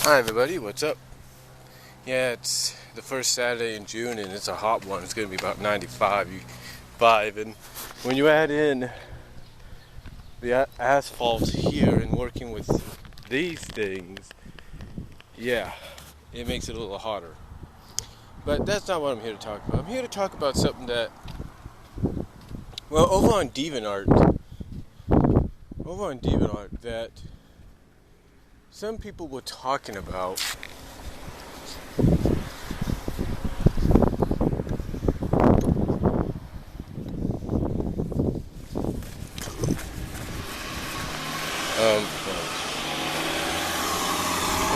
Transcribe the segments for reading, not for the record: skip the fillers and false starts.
Hi everybody, what's up? Yeah, it's the first Saturday in June and it's a hot one. It's going to be about 95, and when you add in the asphalt here and working with these things, yeah, it makes it a little hotter. But that's not what I'm here to talk about. I'm here to talk about something that, well, over on DeviantArt, that some people were talking about.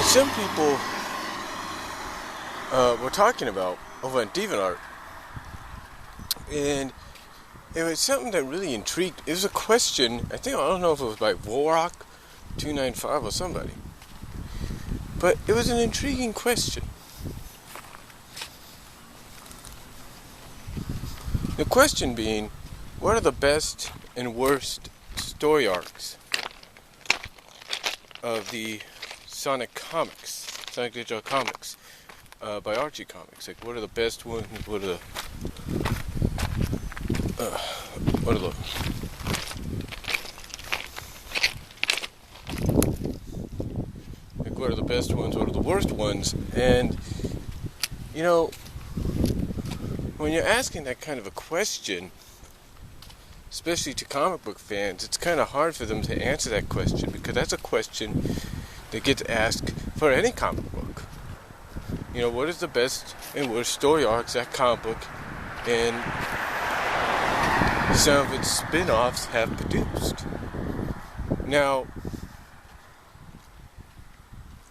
Some people were talking about over on DeviantArt, and it was something that really intrigued. It was a question. I don't know if it was by Warrock295 or somebody, but it was an intriguing question. The question being, what are the best and worst story arcs of the Sonic Digital Comics, by Archie Comics? Like, what are the best ones? What are the best ones? What are the worst ones? And when you're asking that kind of a question, especially to comic book fans, it's kind of hard for them to answer that question, because that's a question that gets asked for any comic book. What is the best and worst story arcs that comic book and some of its spin-offs have produced? Now,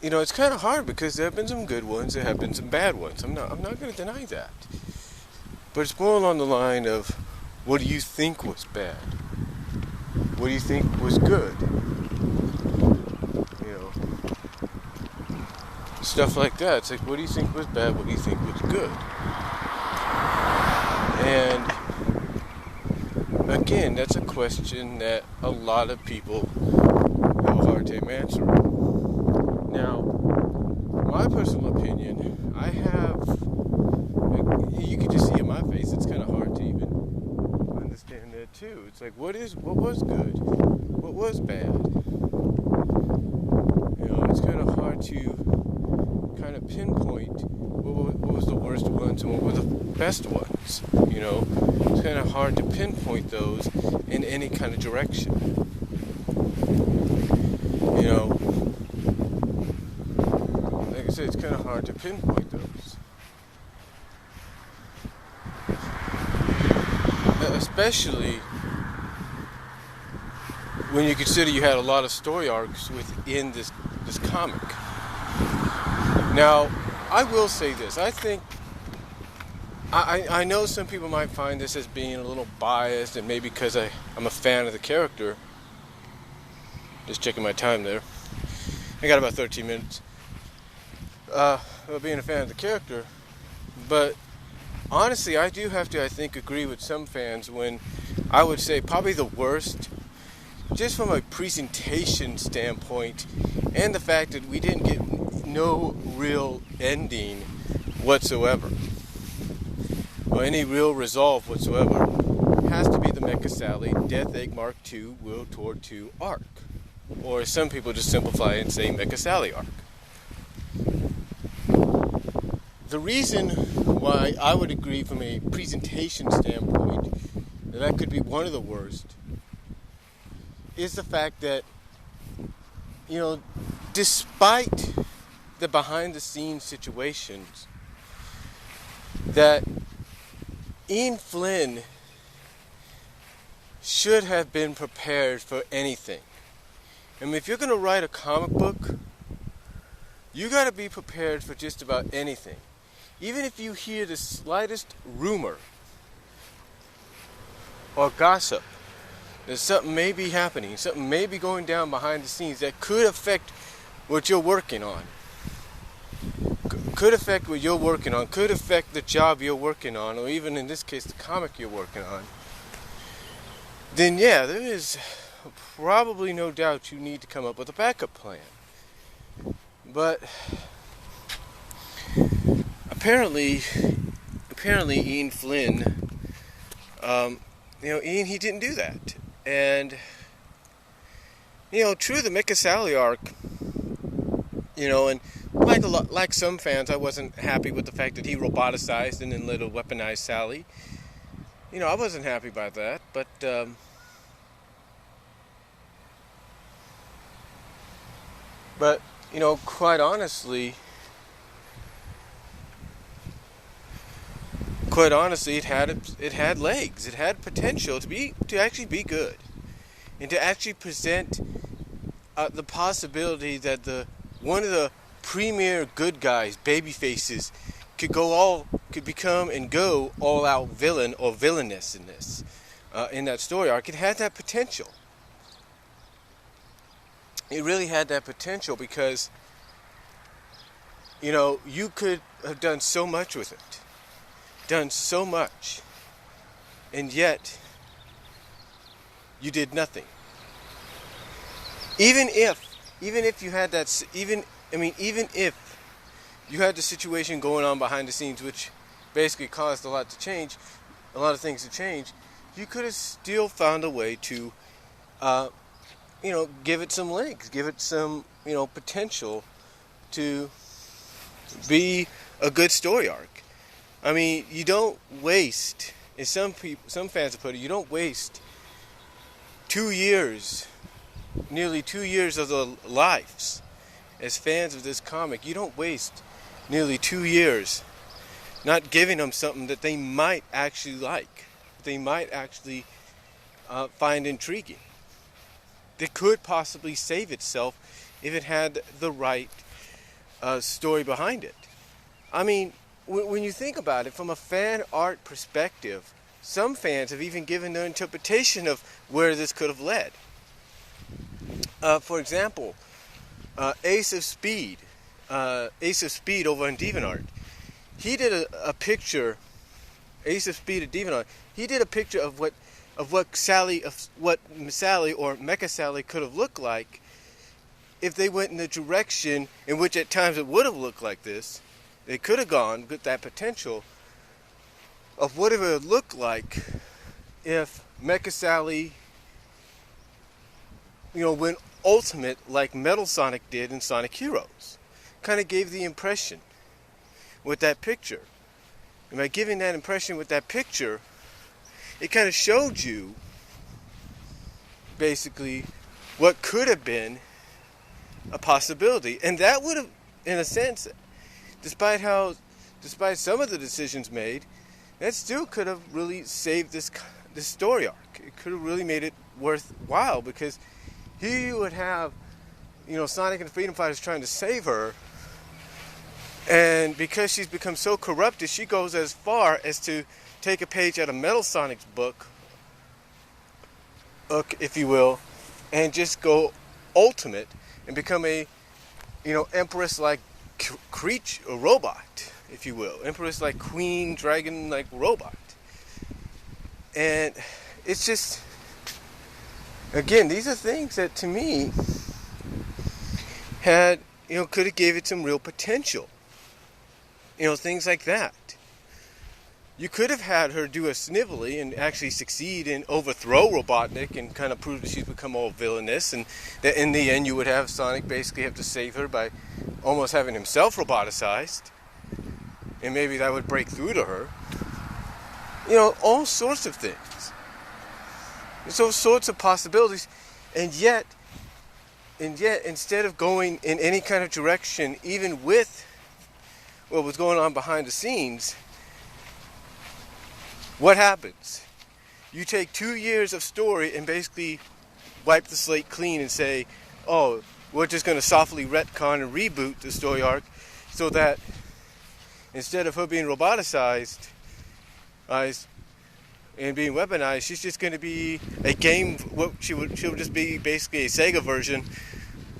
it's kind of hard, because there have been some good ones, there have been some bad ones. I'm not going to deny that. But it's more along the line of, what do you think was bad? What do you think was good? Stuff like that. It's like, what do you think was bad? What do you think was good? And again, that's a question that a lot of people have a hard time answering. Now, my personal opinion, you can just see in my face, it's kind of hard to even understand that too. It's like, what was good? What was bad? It's kind of hard to kind of pinpoint what was the worst ones and what were the best ones. It's kind of hard to pinpoint those in any kind of direction. Like I said, it's kind of hard to pinpoint those. Especially when you consider you had a lot of story arcs within this comic. Now, I will say this. I think, I know some people might find this as being a little biased, and maybe because I'm a fan of the character. Just checking my time there. I got about 13 minutes. Being a fan of the character. But honestly, I do have to, I think, agree with some fans when I would say probably the worst, just from a presentation standpoint, and the fact that we didn't get no real ending whatsoever, or any real resolve whatsoever, has to be the Mecha Sally Death Egg Mark II World Tour 2 arc, or some people just simplify it and say Mecha Sally arc. The reason why I would agree from a presentation standpoint that could be one of the worst is the fact that, despite the behind-the-scenes situations, that Ian Flynn should have been prepared for anything. I mean, if you're going to write a comic book, you got to be prepared for just about anything. Even if you hear the slightest rumor or gossip that something may be happening, something may be going down behind the scenes that could affect what you're working on, could affect the job you're working on, or even in this case the comic you're working on, then yeah, there is probably no doubt you need to come up with a backup plan. But apparently Ian Flynn, Ian, he didn't do that. And, true, the Mika Sally arc, and like some fans, I wasn't happy with the fact that he roboticized and then later weaponized Sally. I wasn't happy about that, but, quite honestly, it had legs. It had potential to actually be good, and to actually present the possibility that one of the premier good guys, baby faces, could become and go all out villain or villainess in this in that story arc. It had that potential. It really had that potential because you could have done so much with it. Done so much, and yet you did nothing. Even if you had that, even if you had the situation going on behind the scenes, which basically caused a lot of things to change, you could have still found a way to, give it some legs, give it some, potential to be a good story arc. I mean, you don't waste, as some fans have put it, you don't waste 2 years, nearly 2 years of their lives as fans of this comic. You don't waste nearly 2 years not giving them something that they might actually like, they might actually find intriguing, that could possibly save itself if it had the right story behind it. I mean, when you think about it from a fan art perspective, some fans have even given their interpretation of where this could have led. For example, Ace of Speed over on DeviantArt, he did a picture. Ace of Speed at DeviantArt, he did a picture of what Sally or Mecha Sally could have looked like if they went in the direction in which at times it would have looked like this. They could have gone with that potential of what it would look like if Mecha Sally, went ultimate like Metal Sonic did in Sonic Heroes. Kind of gave the impression with that picture. And by giving that impression with that picture, it kind of showed you basically what could have been a possibility. And that would have, in a sense, despite some of the decisions made, that still could have really saved this story arc. It could have really made it worthwhile, because here you would have, Sonic and the Freedom Fighters trying to save her, and because she's become so corrupted, she goes as far as to take a page out of Metal Sonic's book, if you will, and just go ultimate and become a, Empress-like creature, a robot, if you will, Empress-like queen, dragon-like robot. And it's just, again, these are things that to me had, could have gave it some real potential. Things like that. You could have had her do a Snively and actually succeed and overthrow Robotnik and kind of prove that she's become all villainous, and that in the end you would have Sonic basically have to save her by almost having himself roboticized, and maybe that would break through to her. All sorts of things. There's all sorts of possibilities, and yet instead of going in any kind of direction, even with what was going on behind the scenes, what happens? You take 2 years of story and basically wipe the slate clean and say, oh, we're just going to softly retcon and reboot the story arc so that instead of her being roboticized and being weaponized, she's just going to be a game. She'll just be basically a Sega version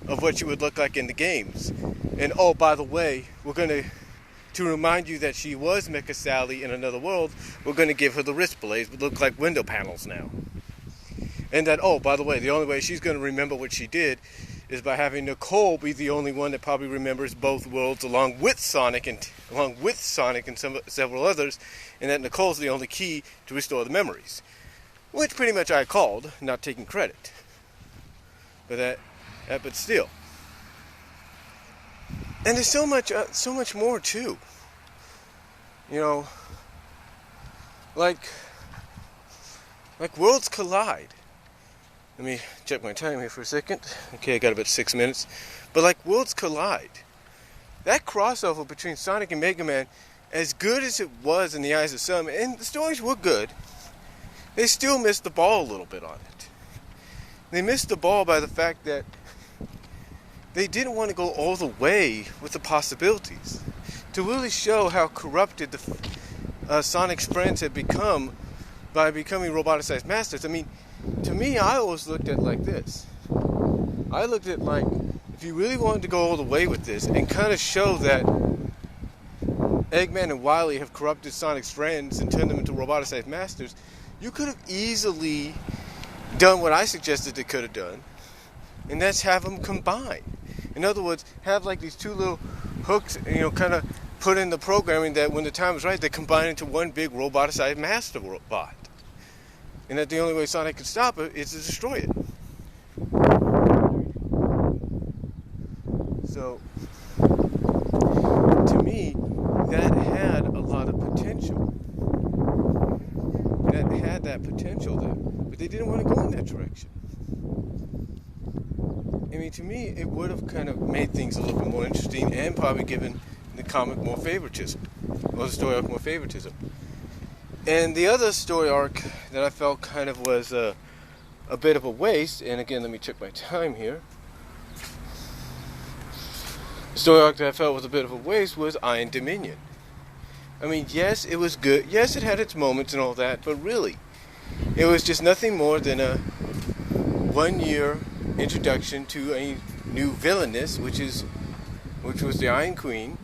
of what she would look like in the games. And oh, by the way, we're going to remind you that she was Mecha Sally in another world, we're going to give her the wrist blades, but look like window panels now. And that, oh, by the way, the only way she's going to remember what she did is by having Nicole be the only one that probably remembers both worlds along with Sonic and several others, and that Nicole's the only key to restore the memories. Which pretty much I called, not taking credit. But still. And there's so much more too. You know, like worlds collide. Let me check my time here for a second. Okay, I got about 6 minutes. But like worlds collide. That crossover between Sonic and Mega Man, as good as it was in the eyes of some, and the stories were good, they still missed the ball a little bit on it. They missed the ball by the fact that they didn't want to go all the way with the possibilities. To really show how corrupted Sonic's friends had become by becoming roboticized masters. I mean, to me, I always looked at it like this. I looked at like, if you really wanted to go all the way with this and kind of show that Eggman and Wily have corrupted Sonic's friends and turned them into roboticized masters, you could have easily done what I suggested they could have done, and that's have them combine. In other words, have like these two little hooks, kind of put in the programming that when the time is right, they combine into one big roboticized master robot. And that the only way Sonic can stop it is to destroy it. So, to me, that had a lot of potential. That had that potential there. But they didn't want to go in that direction. I mean, to me, it would have kind of made things a little bit more interesting and probably given the comic more favoritism. Or the story arc more favoritism. And the other story arc that I felt kind of was a bit of a waste, and again, let me check my time here. The story arc that I felt was a bit of a waste was Iron Dominion. I mean, yes, it was good. Yes, it had its moments and all that, but really, it was just nothing more than a 1 year introduction to a new villainess, which was the Iron Queen,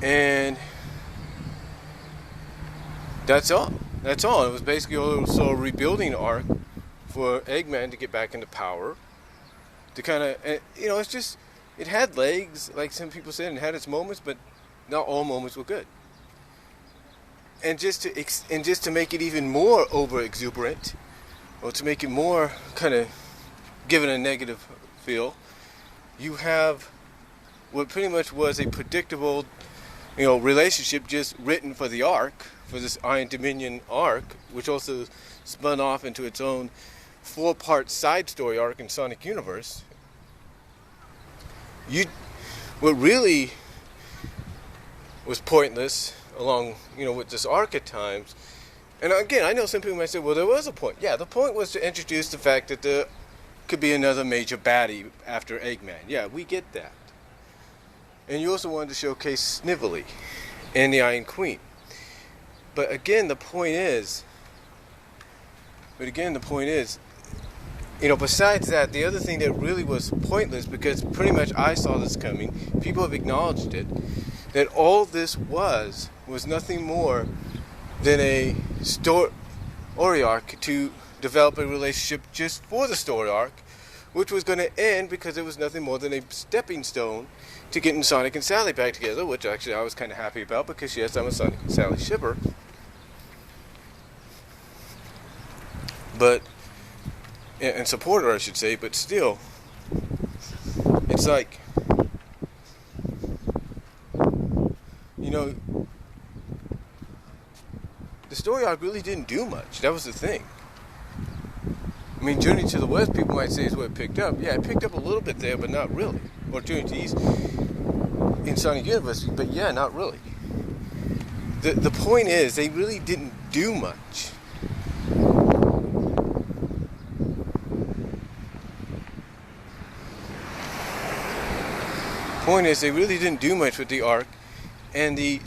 and that's all. It was basically also a rebuilding arc for Eggman to get back into power. To kind of, it's just, it had legs, like some people said, and it had its moments, but not all moments were good. And just to make it even more over exuberant, or to make it more kind of give it a negative feel, you have what pretty much was a predictable, relationship just written for the arc. For this Iron Dominion arc, which also spun off into its own 4-part side story arc in Sonic Universe. What really was pointless along, with this arc at times, and again, I know some people might say, well, there was a point. Yeah, the point was to introduce the fact that there could be another major baddie after Eggman. Yeah, we get that. And you also wanted to showcase Snively and the Iron Queen. But again, the point is, besides that, the other thing that really was pointless, because pretty much I saw this coming, people have acknowledged it, that all this was nothing more than a story arc to develop a relationship just for the story arc, which was going to end because it was nothing more than a stepping stone to getting Sonic and Sally back together, which actually I was kind of happy about, because yes, I'm a Sonic and Sally shipper. But, and supporter, I should say, but still, it's like, the story arc really didn't do much. That was the thing. I mean, Journey to the West, people might say, is what it picked up. Yeah, it picked up a little bit there, but not really. Or Journey to the East in Sonic Universe, but yeah, not really. The point is, they really didn't do much. Point is, they really didn't do much with the arc, and the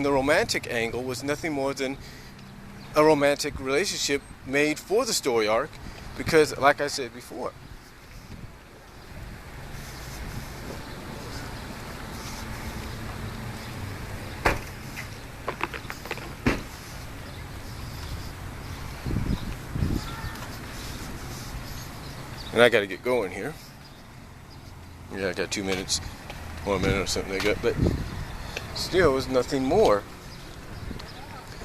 romantic angle was nothing more than a romantic relationship made for the story arc, because, like I said before, And I got to get going here. Yeah, I got 2 minutes, 1 minute or something like that. But still, it was nothing more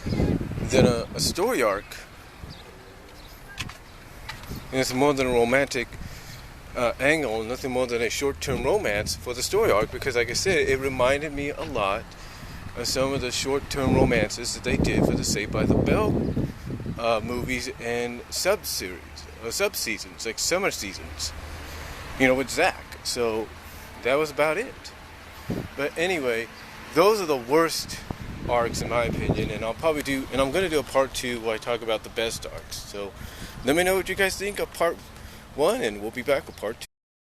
than a story arc. And it's more than a romantic angle, nothing more than a short-term romance for the story arc, because like I said, it reminded me a lot of some of the short-term romances that they did for the Saved by the Bell movies and sub-seasons, like summer seasons, with Zach. So that was about it. But anyway, those are the worst arcs in my opinion, and I'm going to do a part 2 where I talk about the best arcs. So let me know what you guys think of part 1, and we'll be back with part 2.